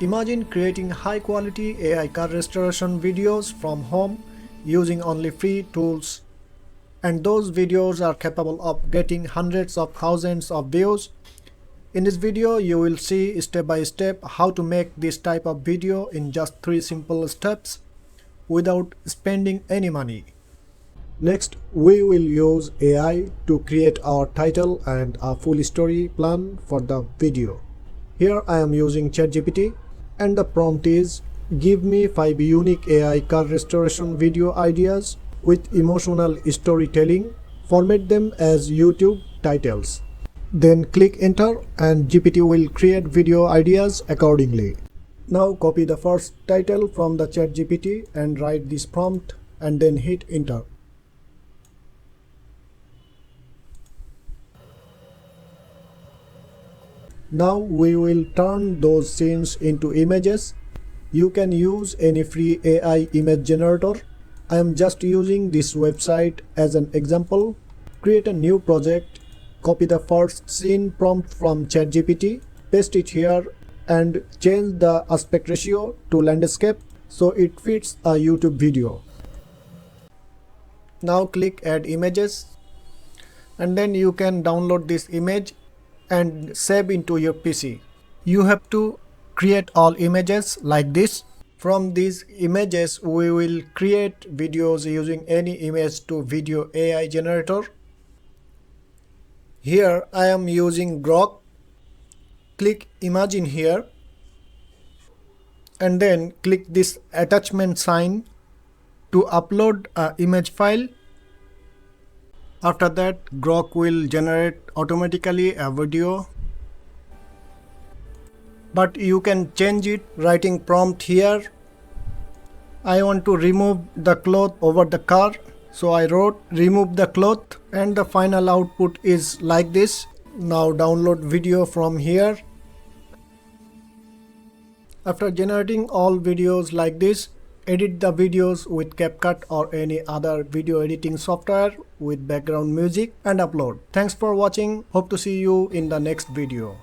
Imagine creating high-quality AI car restoration videos from home using only free tools. And those videos are capable of getting hundreds of thousands of views. In this video, you will see step by step how to make this type of video in just 3 simple steps without spending any money. Next, we will use AI to create our title and a full story plan for the video. Here I am using ChatGPT and the prompt is give me 5 unique AI car restoration video ideas with emotional storytelling. Format them as YouTube titles. Then click enter and GPT will create video ideas accordingly. Now copy the first title from the ChatGPT and write this prompt and then hit enter. Now we will turn those scenes into images. You can use any free AI image generator. I am just using this website as an example. Create a new project, copy the first scene prompt from ChatGPT, paste it here and change the aspect ratio to landscape so it fits a YouTube video. Now click add images and then you can download this image and save into your PC. You have to create all images like this. From these images we will create videos using any image to video AI generator. Here I am using Grok. Click imagine here and then click this attachment sign to upload an image file. After that, Grok will generate automatically a video. But you can change it writing prompt here. I want to remove the cloth over the car. So I wrote remove the cloth and the final output is like this. Now download video from here. After generating all videos like this, edit the videos with CapCut or any other video editing software with background music and upload. Thanks for watching. Hope to see you in the next video.